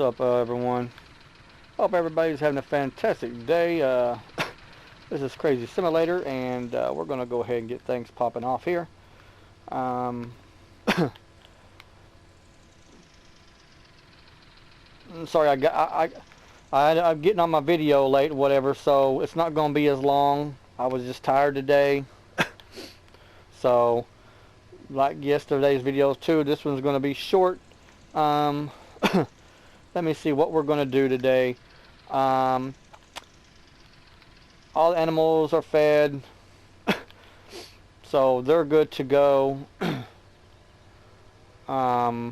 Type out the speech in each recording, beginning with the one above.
What's up, everyone? Hope everybody's having a fantastic day. This is Krazie Simulator, and we're going to go ahead and get things popping off here. I'm sorry, I'm getting on my video late, whatever, so it's not going to be as long. I was just tired today. So, like yesterday's videos too, this one's going to be short. Let me see what we're going to do today. All the animals are fed, so they're good to go. I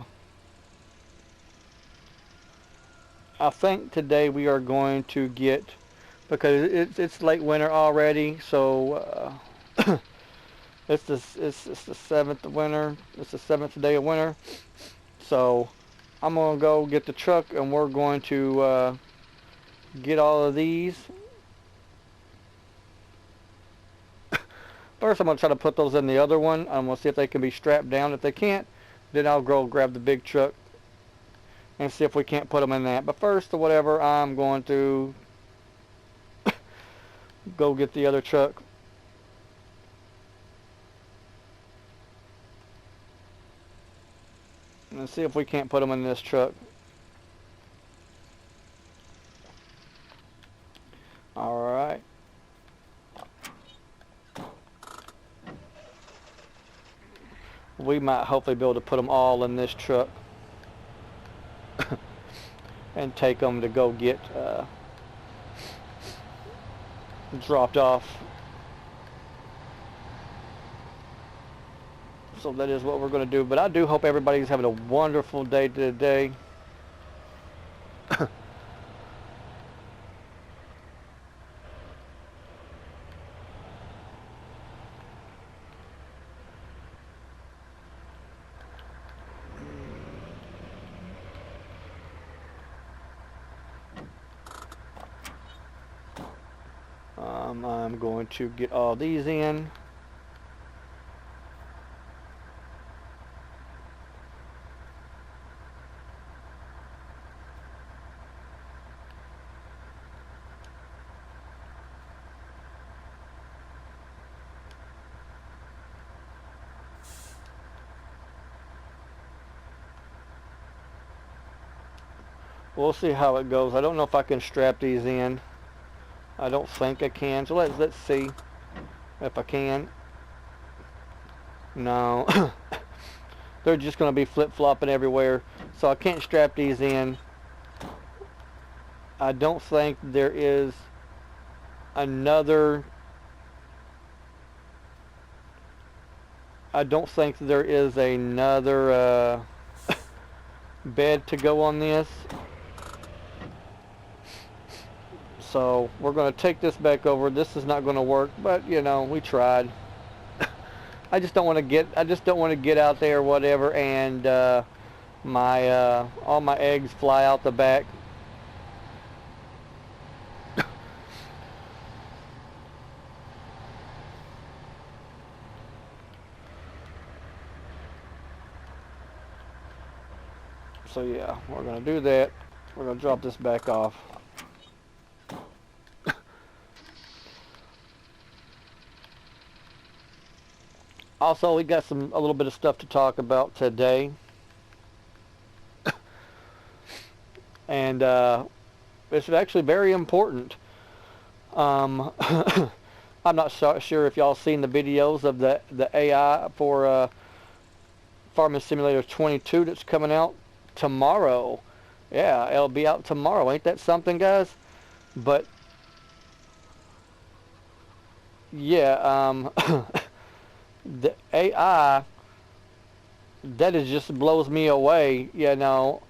think today we are going to get, because it's late winter already, so it's the 7th of winter. It's the 7th day of winter. So I'm gonna go get the truck, and we're going to get all of these. First, I'm going to try to put those in the other one. I'm going to see if they can be strapped down. If they can't, then I'll go grab the big truck and see if we can't put them in that. But first, or whatever, I'm going to go get the other truck. And see if we can't put them in this truck. Alright. We might hopefully be able to put them all in this truck and take them to go get dropped off. So that is what we're going to do. But I do hope everybody's having a wonderful day today. I'm going to get all these in. We'll see how it goes. I don't know if I can strap these in. I don't think I can. So let's see if I can. No. They're just going to be flip-flopping everywhere. So I can't strap these in. I don't think there is another... bed to go on this. So we're going to take this back over. This is not going to work, but you know, we tried. I just don't want to get out there or whatever, and all my eggs fly out the back. So yeah, we're going to do that. We're going to drop this back off. Also, we got a little bit of stuff to talk about today. And it's actually very important. I'm not sure if y'all seen the videos of the AI for Farming Simulator 22 that's coming out tomorrow. Yeah, it'll be out tomorrow. Ain't that something, guys? But yeah, the AI, that just blows me away, you know,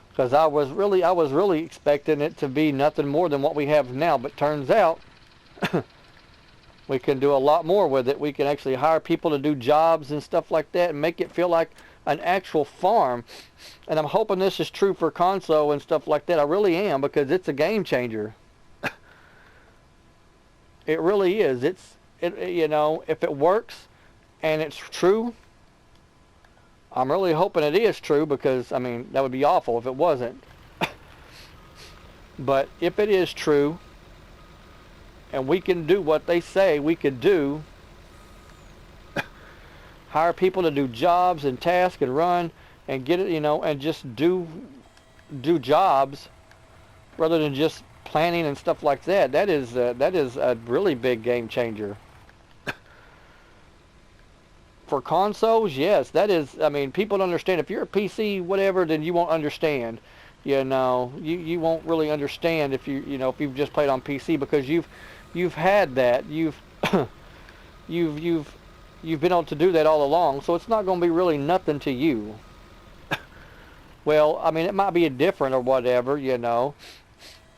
because I was really expecting it to be nothing more than what we have now, but turns out we can do a lot more with it. We can actually hire people to do jobs and stuff like that and make it feel like an actual farm. And I'm hoping this is true for console and stuff like that. I really am, because it's a game changer. It really is. You know, if it works and it's true, I'm really hoping it is true, because I mean, that would be awful if it wasn't. But if it is true, and we can do what they say we could do, hire people to do jobs and tasks and run and get it, and just do jobs rather than just planning and stuff like that. That is a really big game changer. For consoles, yes, that is. I mean, people don't understand. If you're a PC, whatever, then you won't understand. You won't really understand if if you've just played on PC, because you've had that. You've been able to do that all along. So it's not going to be really nothing to you. Well, I mean, it might be a different or whatever,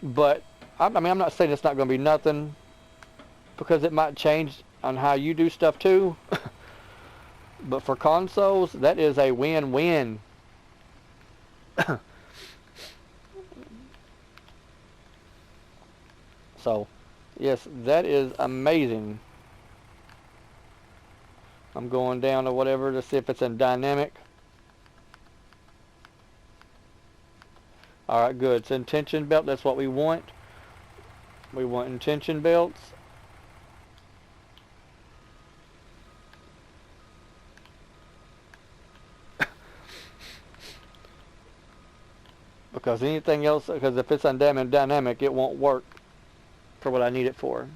but I mean, I'm not saying it's not going to be nothing, because it might change on how you do stuff too. But for consoles, that is a win-win. So, yes, that is amazing. I'm going down to whatever to see if it's in dynamic. Alright, good. It's in tension belt. That's what we want. We want intention belts. Because anything else, because if it's on dynamic, it won't work for what I need it for.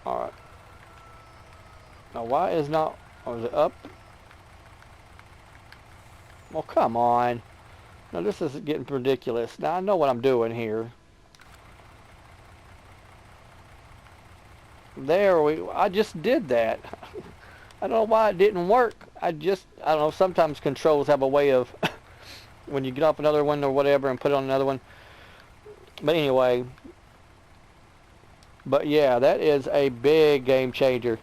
Alright. Now why is not... Oh, is it up? Well, come on. Now this is getting ridiculous. Now I know what I'm doing here. I just did that. I don't know why it didn't work. I don't know, sometimes controls have a way of... when you get off another one or whatever and put it on another one. But anyway... But yeah, that is a big game changer.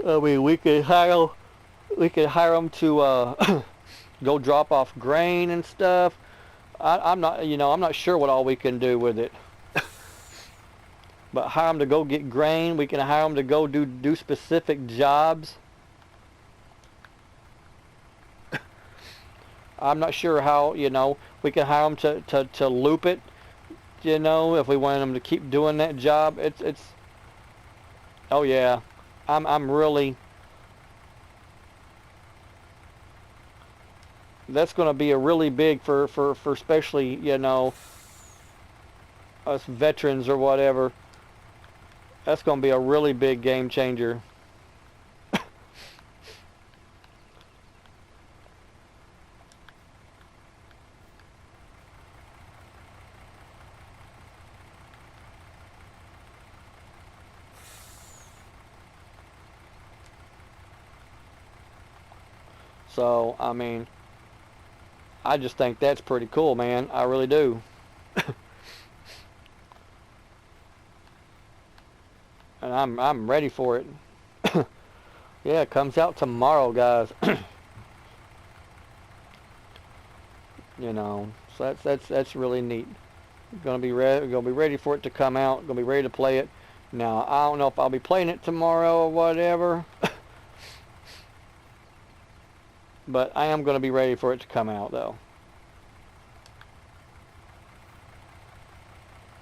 I mean, we could hire them to go drop off grain and stuff. I'm not sure what all we can do with it. But hire them to go get grain. We can hire them to go do specific jobs. I'm not sure how, we can hire them to loop it. If we wanted them to keep doing that job, it's oh yeah, I'm really, that's going to be a really big for especially, us veterans or whatever. That's going to be a really big game changer. So, I mean, I just think that's pretty cool, man. I really do. And I'm ready for it. Yeah, it comes out tomorrow, guys. So that's really neat. Gonna be ready for it to come out. Gonna be ready to play it. Now, I don't know if I'll be playing it tomorrow or whatever. But I am going to be ready for it to come out, though.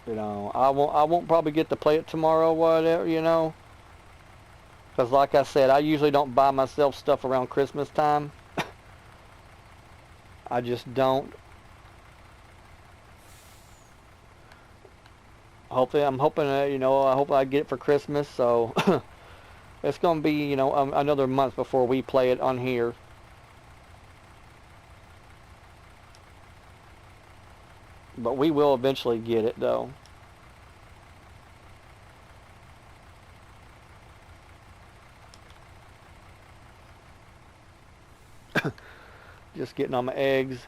I won't probably get to play it tomorrow, whatever, Because like I said, I usually don't buy myself stuff around Christmas time. I just don't. Hopefully, I'm hoping, I hope I get it for Christmas, so it's going to be, another month before we play it on here. But we will eventually get it, though. just getting on my eggs.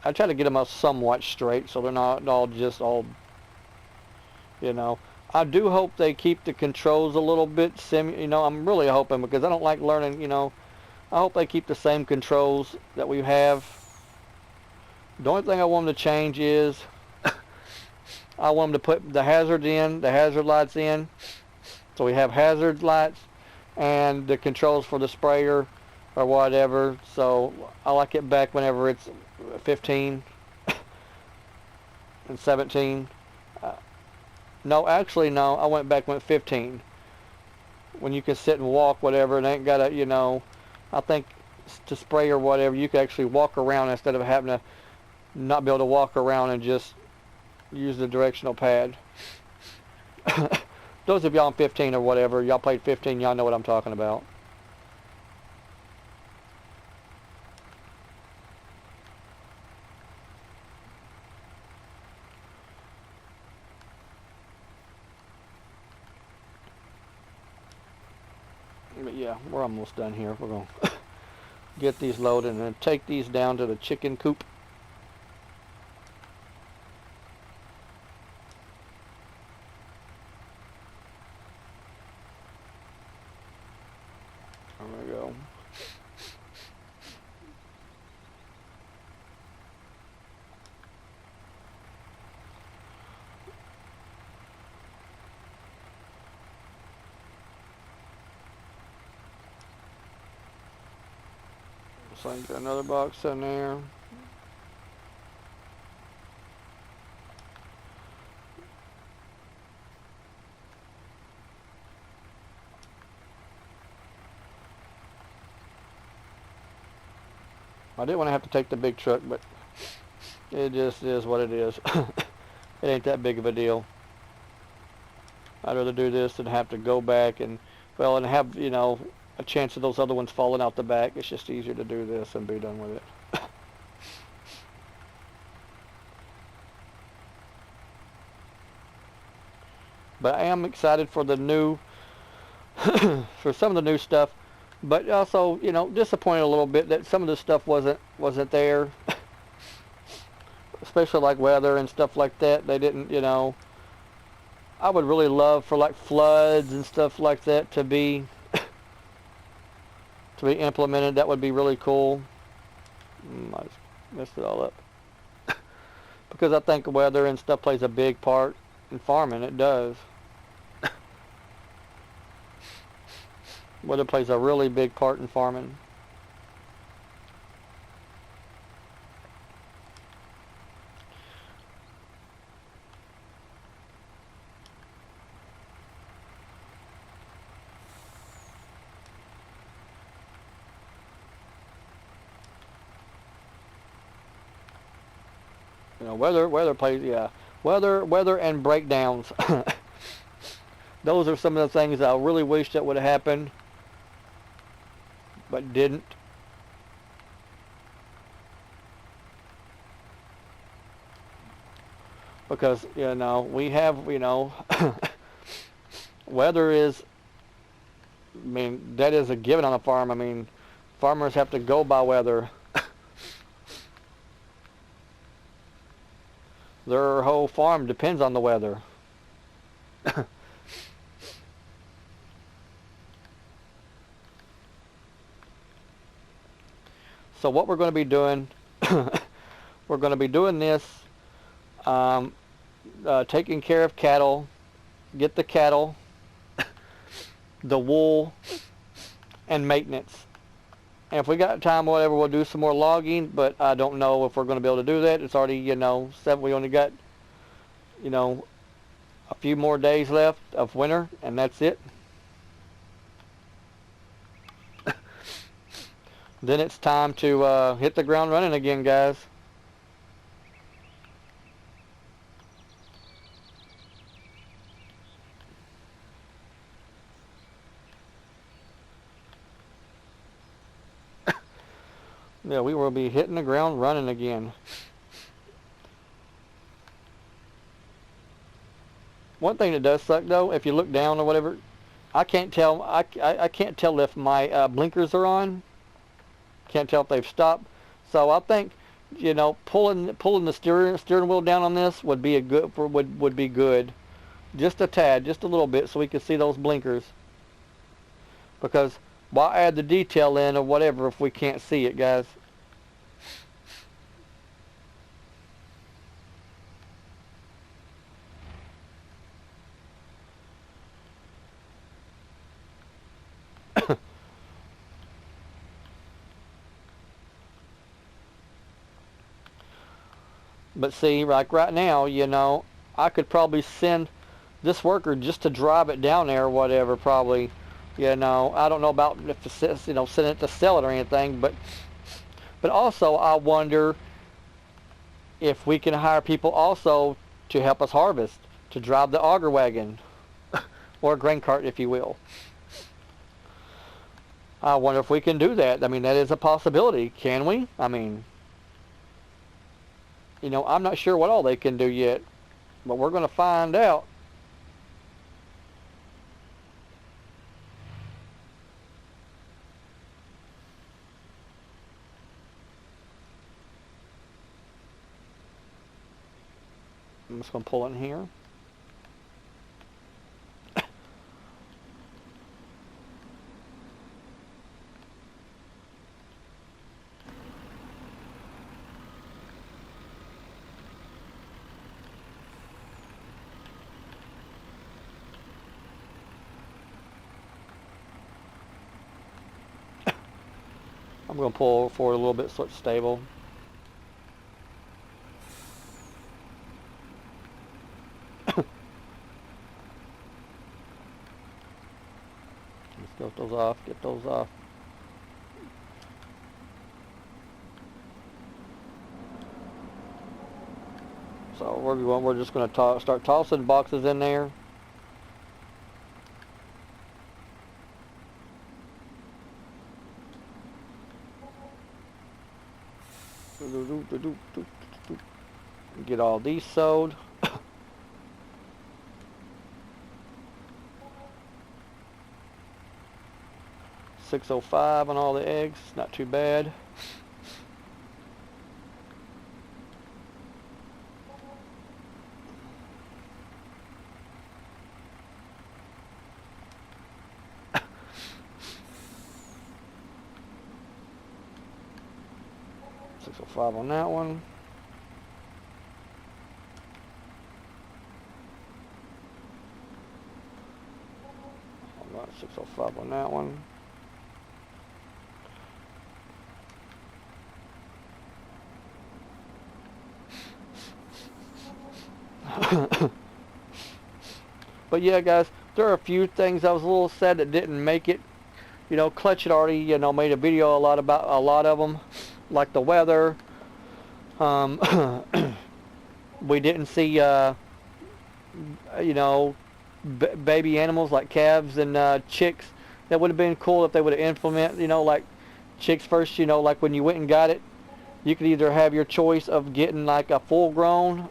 I try to get them up somewhat straight so they're not all just all, you know. I do hope they keep the controls a little bit you know, I'm really hoping, because I don't like learning, you know. I hope they keep the same controls that we have. The only thing I want them to change is I want them to put the hazard lights in. So we have hazard lights and the controls for the sprayer or whatever. So I like it back whenever it's 15 and 17. No, actually, no. I went back when it's 15. When you can sit and walk, whatever, and ain't gotta, you know. I think to spray or whatever, you can actually walk around instead of having to not be able to walk around and just use the directional pad. Those of y'all on 15 or whatever, y'all played 15, y'all know what I'm talking about. But yeah, we're almost done here. We're going to get these loaded and then take these down to the chicken coop. There we go. So I got another box in there. I didn't want to have to take the big truck, but it just is what it is. It ain't that big of a deal. I'd rather do this than have to go back and, well, and have, you know, a chance of those other ones falling out the back. It's just easier to do this and be done with it. But I am excited for the new, for some of the new stuff. But also, you know, disappointed a little bit that some of the stuff wasn't there. Especially like weather and stuff like that. They didn't, you know. I would really love for like floods and stuff like that to be implemented. That would be really cool. I just messed it all up. Because I think weather and stuff plays a big part in farming. It does. Weather plays a really big part in farming. You know, weather plays, yeah. Weather and breakdowns. Those are some of the things I really wish that would have happened, but didn't. Because, you know, we have, you know, weather is, I mean, that is a given on a farm. I mean, farmers have to go by weather. Their whole farm depends on the weather. So what we're going to be doing, we're going to be doing this, taking care of cattle, get the cattle, the wool, and maintenance. And if we got time or whatever, we'll do some more logging, but I don't know if we're going to be able to do that. It's already, you know, we only got, you know, a few more days left of winter, and that's it. Then it's time to hit the ground running again, guys. Yeah, we will be hitting the ground running again. One thing that does suck though, if you look down or whatever, I can't tell. I can't tell if my blinkers are on. Can't tell if they've stopped. So I think, you know, pulling the steering wheel down on this would be would be good. Just a tad, just a little bit, so we can see those blinkers. Because why add the detail in or whatever if we can't see it, guys? But see, like right now, you know, I could probably send this worker just to drive it down there or whatever, probably. You know, I don't know about if it's, you know, sending it to sell it or anything, but also I wonder if we can hire people also to help us harvest, to drive the auger wagon or grain cart, if you will. I wonder if we can do that. I mean, that is a possibility. Can we? I mean, you know, I'm not sure what all they can do yet, but we're going to find out. I'm just going to pull in here. I'm going to pull forward a little bit so it's stable. Let's get those off, get those off. So we're just going to start tossing boxes in there. Get all these sewed. $6.05 on all the eggs, not too bad. $6.05 on that one. $6.05 on that one. But yeah, guys, there are a few things I was a little sad that didn't make it. You know, Clutch had already, you know, made a video about a lot of them, like the weather. We didn't see, you know, baby animals like calves and chicks. That would have been cool if they would have implemented, you know, like chicks first, you know, like when you went and got it, you could either have your choice of getting like a full-grown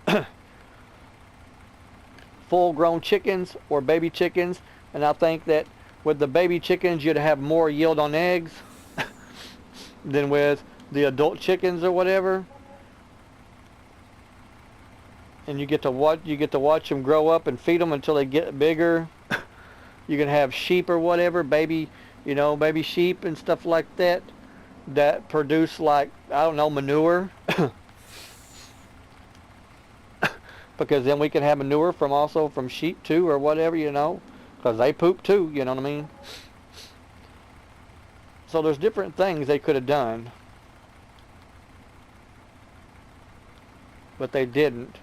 chickens or baby chickens. And I think that with the baby chickens, you'd have more yield on eggs than with the adult chickens or whatever. And you get to watch them grow up and feed them until they get bigger. You can have sheep or whatever, baby sheep and stuff like that produce, like, I don't know, manure. Because then we can have manure from sheep too or whatever, you know, because they poop too, you know what I mean? So there's different things they could have done, but they didn't.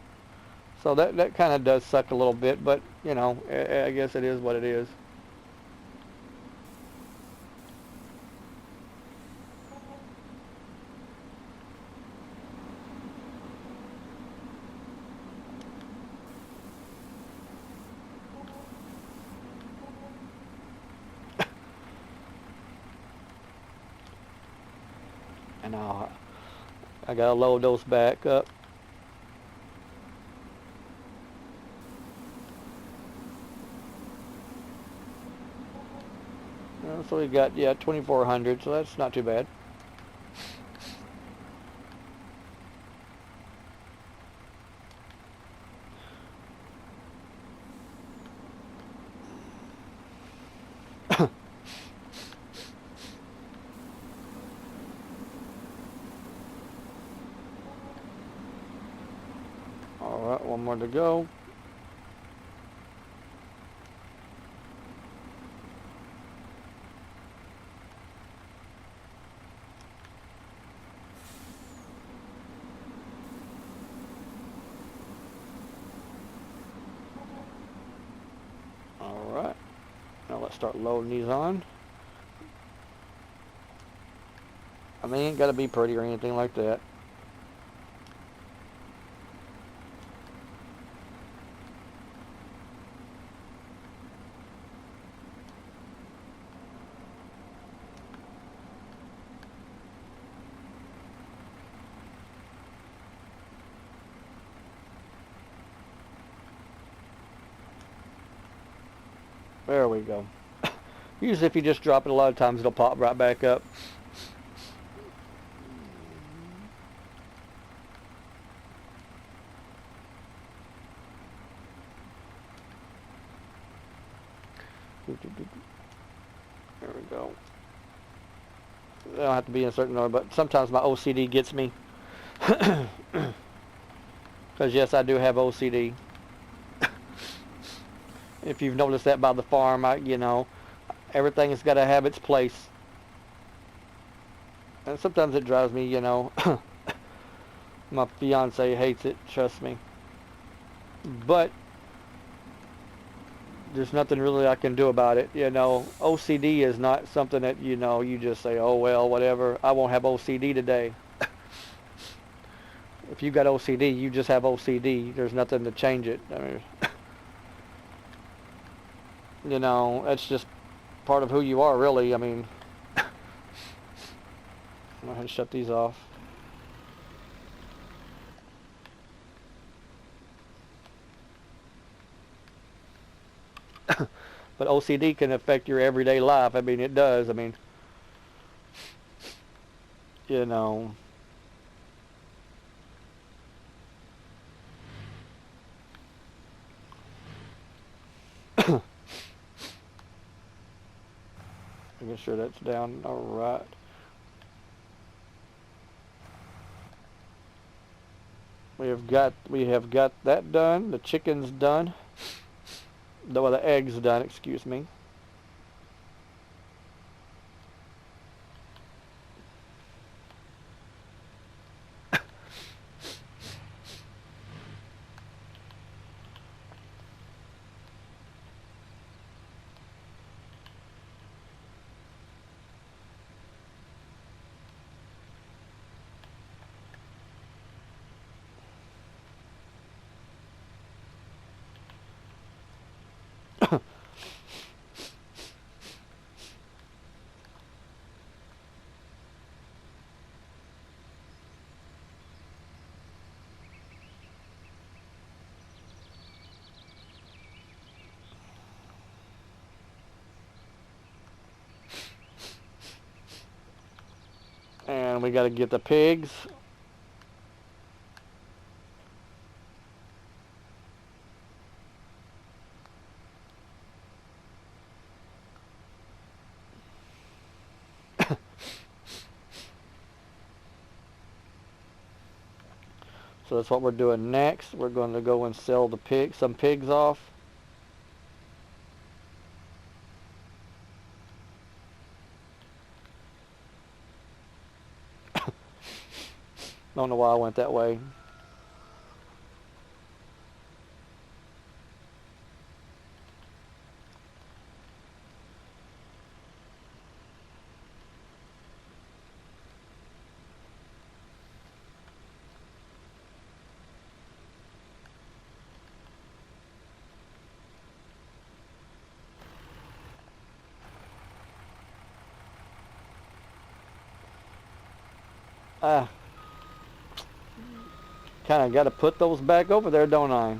So that kind of does suck a little bit, but, you know, I guess it is what it is. And I gotta load those back up. So we got, yeah, 2,400, so that's not too bad. Alright, one more to go. Alright, now let's start loading these on. I mean, ain't gotta be pretty or anything like that. There we go. Usually if you just drop it, a lot of times it'll pop right back up. There we go. They don't have to be in a certain order, but sometimes my OCD gets me. Because yes, I do have OCD. If you've noticed that by the farm, you know, everything has got to have its place. And sometimes it drives me, you know. My fiance hates it, trust me. But there's nothing really I can do about it, you know. OCD is not something that, you know, you just say, oh well, whatever, I won't have OCD today. If you got OCD, you just have OCD. There's nothing to change it. I mean, you know, that's just part of who you are, really. I mean, I'm going to shut these off. But OCD can affect your everyday life. I mean, it does. I mean, you know. Making sure that's down. All right. We have got that done. The chicken's done. Well, the egg's done. Excuse me. And we got to get the pigs. So that's what we're doing next. We're going to go and sell the some pigs off. Don't know why I went that way. Kind of got to put those back over there, don't I?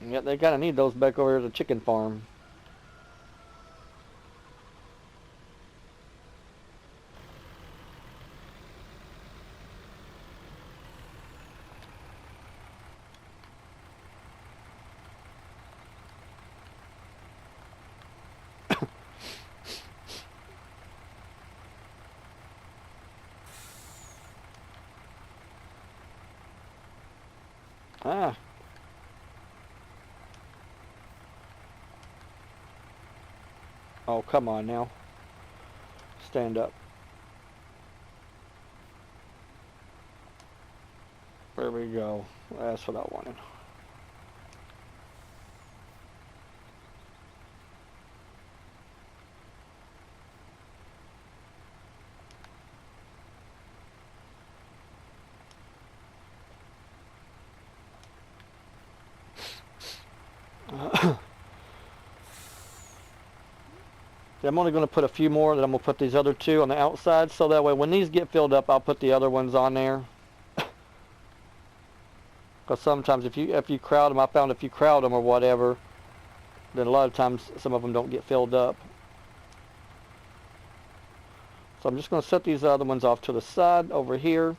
Yeah, they kind of need those back over here at the chicken farm. Ah. Oh, come on now. Stand up. There we go. That's what I wanted. I'm only going to put a few more, then I'm going to put these other two on the outside, so that way when these get filled up, I'll put the other ones on there. Because sometimes if you crowd them, I found if you crowd them or whatever, then a lot of times some of them don't get filled up. So I'm just going to set these other ones off to the side over here.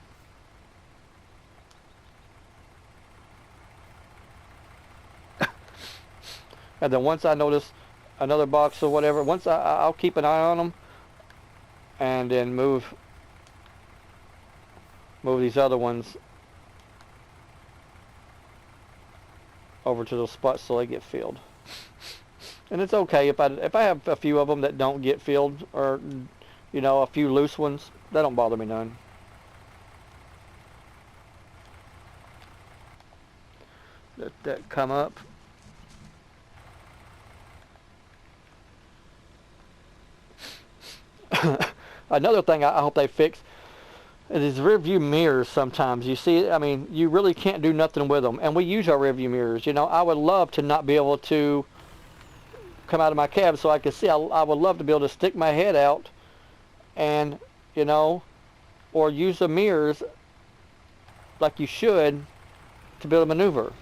And then once I notice another box or whatever, once I'll keep an eye on them and then move these other ones over to those spots so they get filled. And it's okay if I have a few of them that don't get filled, or you know, a few loose ones, that don't bother me none. Let that come up. Another thing I hope they fix is rear view mirrors. Sometimes you see, I mean, you really can't do nothing with them, and we use our rear view mirrors. You know, I would love to not be able to come out of my cab so I can see. I would love to be able to stick my head out and, you know, or use the mirrors like you should to be able to maneuver.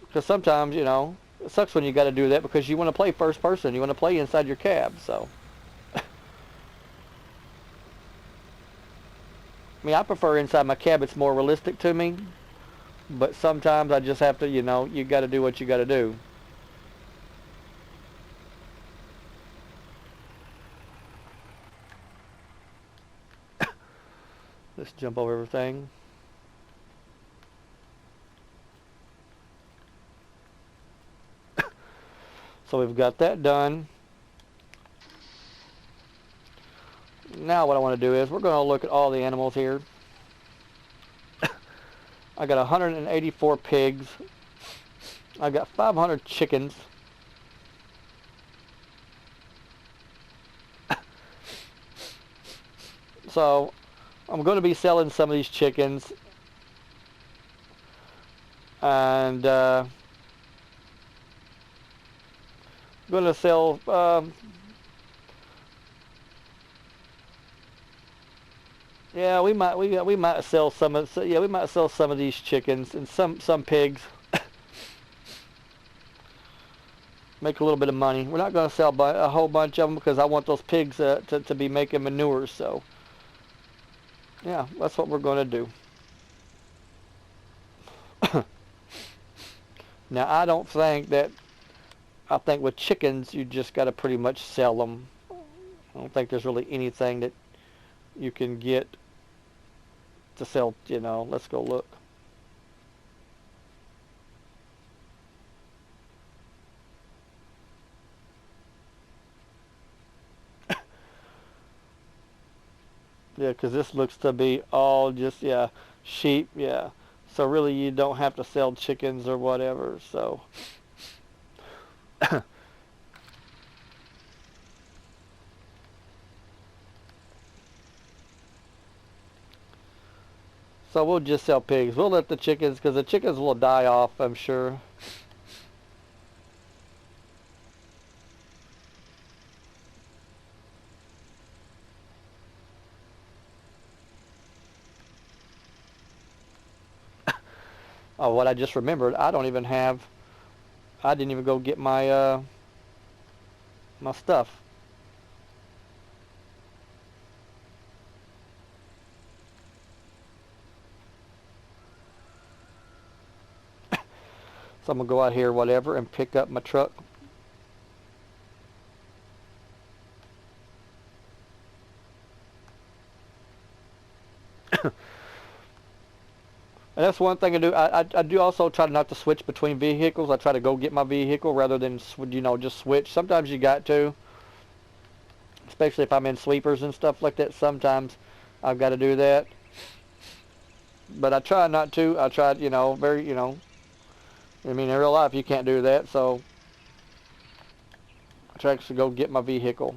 Because sometimes, you know, it sucks when you got to do that because you want to play first person. You want to play inside your cab, so. I mean, I prefer inside my cab. It's more realistic to me. But sometimes I just have to, you know, you got to do what you got to do. Let's jump over everything. So we've got that done. Now what I want to do is we're going to look at all the animals here. I got 184 pigs. I got 500 chickens. So I'm going to be selling some of these chickens, and I'm going to sell yeah, we might sell some of we might sell some of these chickens and some pigs. Make a little bit of money. We're not going to sell a whole bunch of them because I want those pigs to be making manure. So yeah, that's what we're going to do. Now I don't think that. I think with chickens you just got to pretty much sell them. I don't think there's really anything that you can get to sell, you know. Let's go look. Yeah, because this looks to be all just, yeah, sheep, yeah. So really you don't have to sell chickens or whatever, so. So we'll just sell pigs. We'll let the chickens, because the chickens will die off, I'm sure. Oh, what I just remembered, I didn't even go get my my stuff. So I'm gonna go out here, whatever, and pick up my truck. And That's one thing I do. I do also try not to switch between vehicles. I try to go get my vehicle rather than, you know, just switch. Sometimes you got to, especially if I'm in sleepers and stuff like that. Sometimes I've got to do that. But I try not to. I try, you know, very, you know, I mean, in real life you can't do that. So I try to go get my vehicle.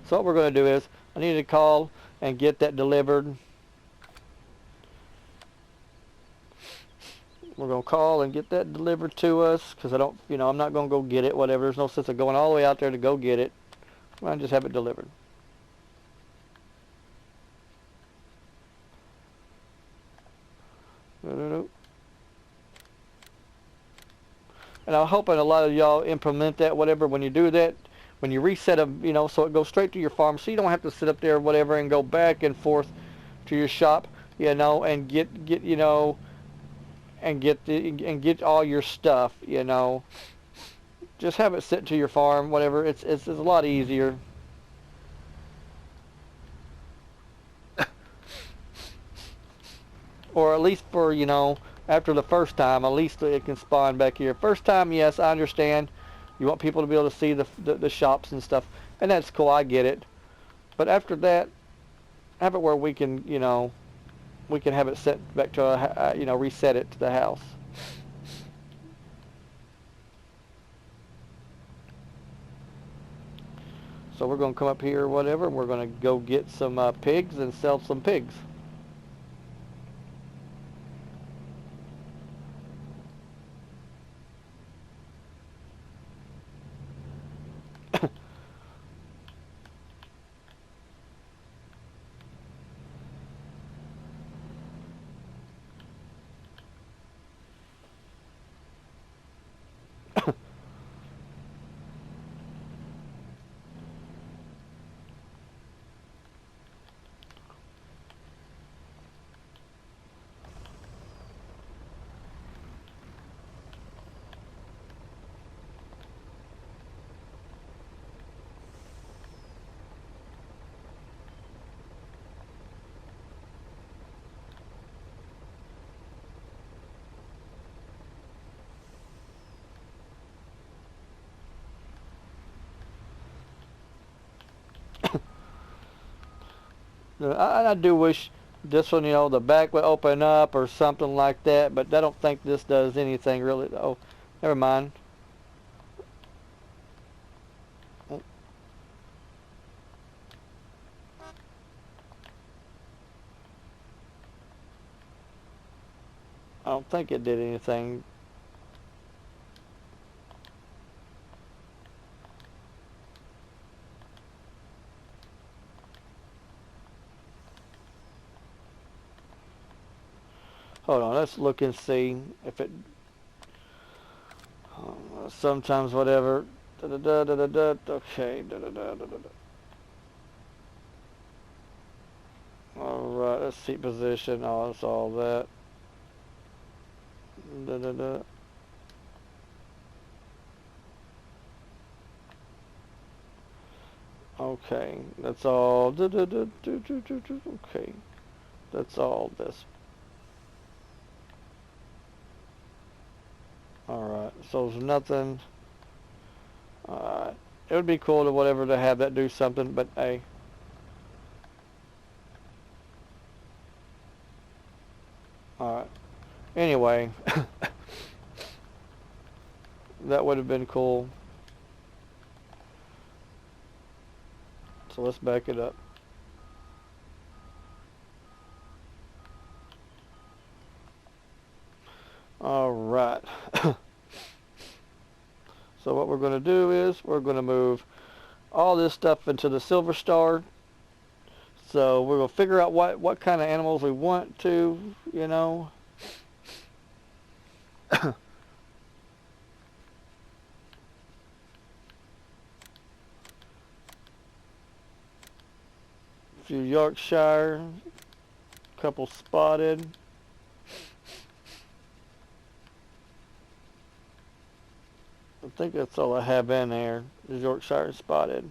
So what we're going to do is, I need to call and get that delivered. We're going to call and get that delivered to us, because I don't, you know, I'm not going to go get it, whatever. There's no sense of going all the way out there to go get it. I'll just have it delivered. And I'm hoping a lot of y'all implement that, whatever, when you do that, when you reset them, you know, so it goes straight to your farm, so you don't have to sit up there, whatever, and go back and forth to your shop, you know, and get you know, and get all your stuff, you know. Just have it sit to your farm, whatever. It's a lot easier. Or at least for, you know, after the first time, at least it can spawn back here. First time, yes, I understand. You want people to be able to see the shops and stuff, and that's cool. I get it. But after that, have it where we can, you know, we can have it set back to you know, reset it to the house. So we're going to come up here, whatever, and we're going to go get some pigs and sell some pigs. I do wish this one, you know, the back would open up or something like that, but I don't think this does anything really. Oh, never mind. I don't think it did anything. Hold on, let's look and see if it. Sometimes whatever. Da, da, da, da, da, da, okay. Da, da, da, da, da. All right, let's see position. Oh, that's all that. Da, da, da. Okay, that's all. Da, da, da, da, da, da, da. Okay, that's all this. Alright, so there's nothing. Alright, it would be cool to whatever to have that do something, but hey. Alright, anyway. That would have been cool. So let's back it up. Alright. So what we're going to do is we're going to move all this stuff into the Silver Star. So we're going to figure out what kind of animals we want to, you know. A few Yorkshire, couple spotted. I think that's all I have in there. The Yorkshire spotted.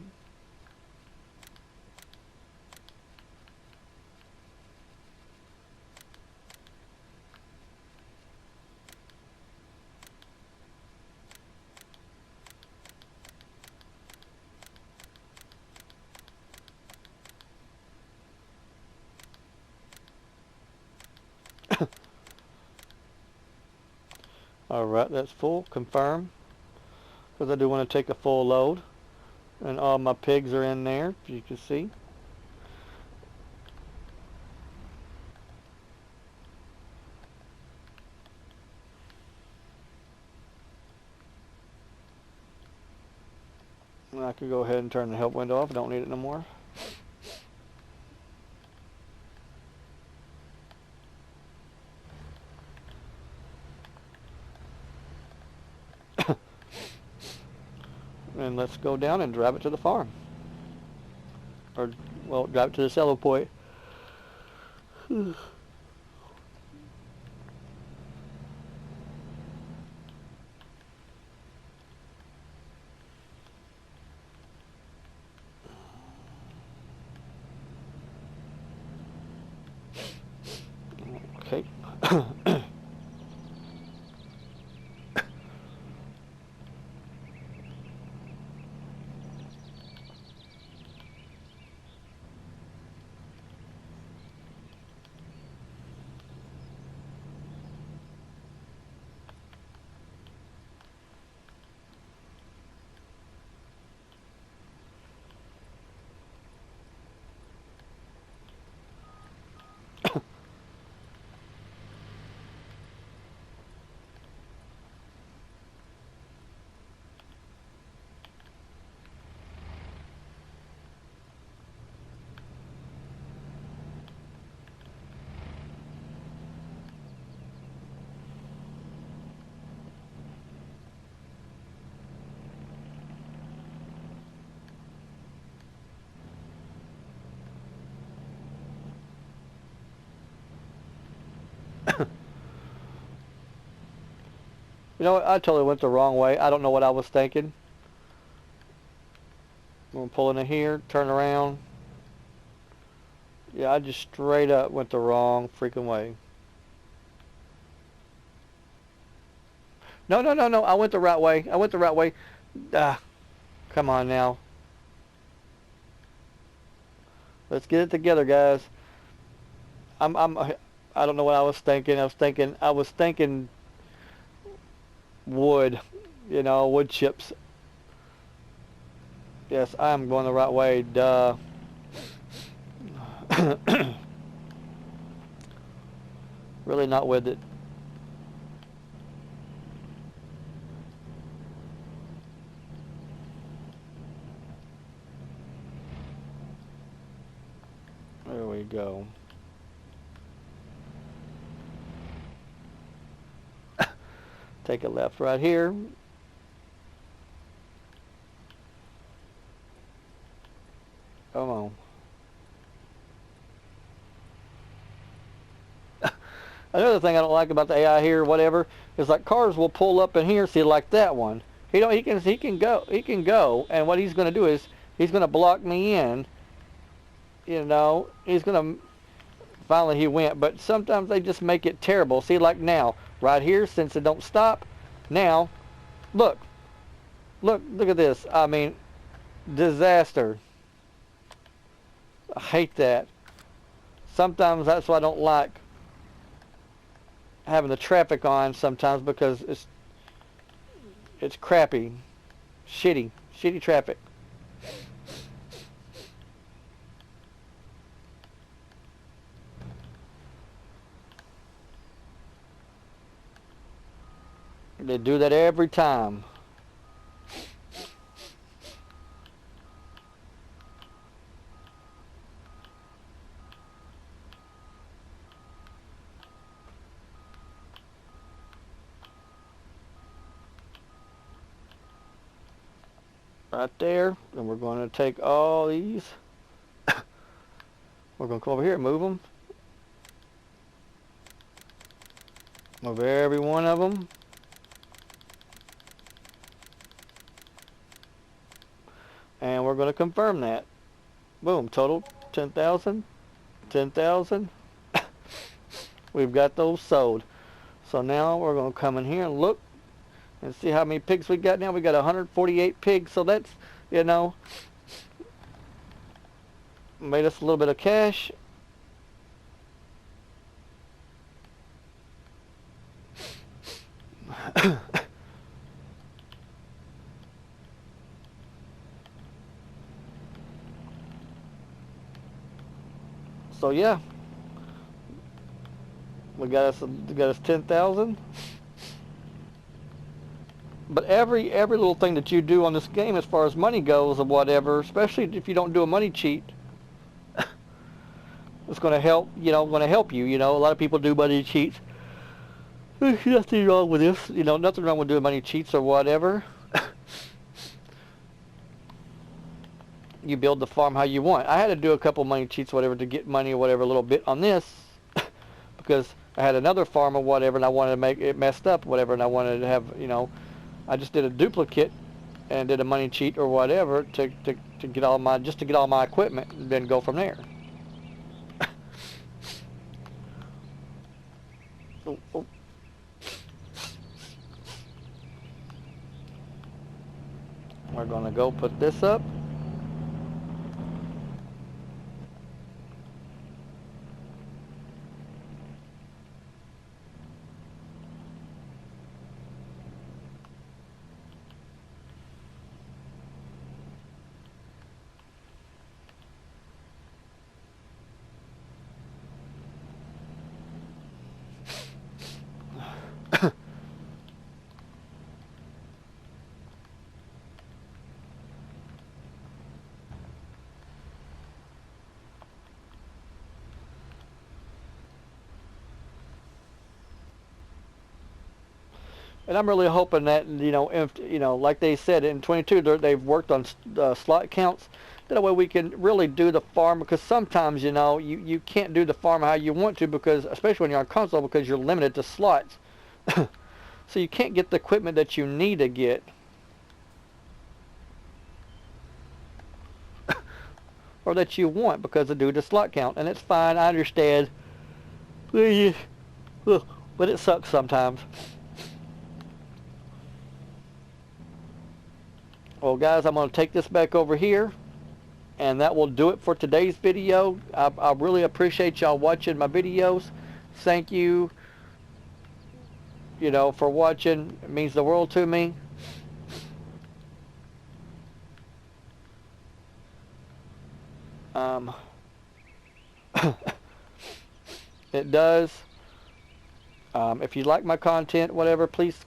Alright, that's full. Confirm. Because I do want to take a full load. And all my pigs are in there, as you can see. And I could go ahead and turn the help window off. I don't need it no more. And let's go down and drive it to the farm. Or, well, drive it to the cello point. Okay. You know what? I totally went the wrong way. I don't know what I was thinking. I'm going to pull into here, turn around. Yeah, I just straight up went the wrong freaking way. No, no, no, no. I went the right way. I went the right way. Ah, come on now. Let's get it together, guys. I don't know what I was thinking. I was thinking wood, you know, wood chips. Yes, I am going the right way. Duh. Really not with it. There we go. Take a left right here. Come on. Another thing I don't like about the AI here, whatever, is like cars will pull up in here, see, like that one. He can go, and what he's going to do is he's going to block me in. You know, he's going to. Finally, he went, but sometimes they just make it terrible. See, like now, right here, since it don't stop. Now, look at this. I mean, disaster. I hate that. Sometimes that's why I don't like having the traffic on sometimes, because it's crappy, shitty traffic. They do that every time. Right there, and we're going to take all these. We're going to come over here and move them. Move every one of them. we're going to confirm that. Boom, total 10,000, 10,000. We've got those sold. So now we're going to come in here and look and see how many pigs we got now. We got 148 pigs, so that's, you know, made us a little bit of cash. So yeah, we got us 10,000. But every little thing that you do on this game as far as money goes or whatever, especially if you don't do a money cheat, it's going to help, you know, you know. A lot of people do money cheats. There's nothing wrong with this, you know, nothing wrong with doing money cheats or whatever. You build the farm how you want. I had to do a couple money cheats or whatever to get money or whatever a little bit on this because I had another farm or whatever and I wanted to make it messed up or whatever, and I wanted to have, you know, I just did a duplicate and did a money cheat or whatever to get all my, just to get all my equipment and then go from there. Oh, oh. We're gonna go put this up. And I'm really hoping that, you know, if, you know, like they said in 22, they've worked on slot counts. That way we can really do the farm, because sometimes, you know, you can't do the farm how you want to, because especially when you're on console, because you're limited to slots. So you can't get the equipment that you need to get. Or that you want, because of due to slot count. And it's fine, I understand. But it sucks sometimes. Well guys, I'm going to take this back over here, and that will do it for today's video. I really appreciate y'all watching my videos. Thank you, you know, for watching. It means the world to me. It does. If you like my content, whatever, please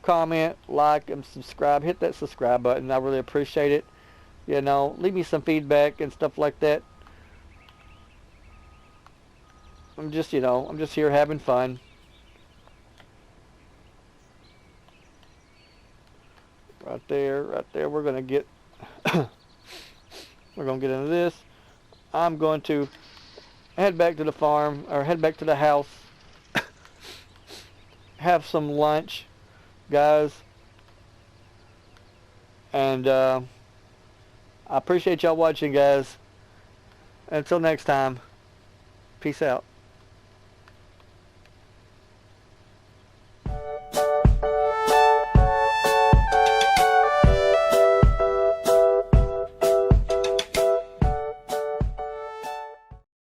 comment, like, and subscribe. Hit that subscribe button. I really appreciate it. You know, leave me some feedback and stuff like that. I'm just, you know, I'm just here having fun. Right there, we're gonna get we're gonna get into this. I'm going to head back to the farm, or head back to the house, have some lunch, guys, and I appreciate y'all watching, guys. Until next time, peace out.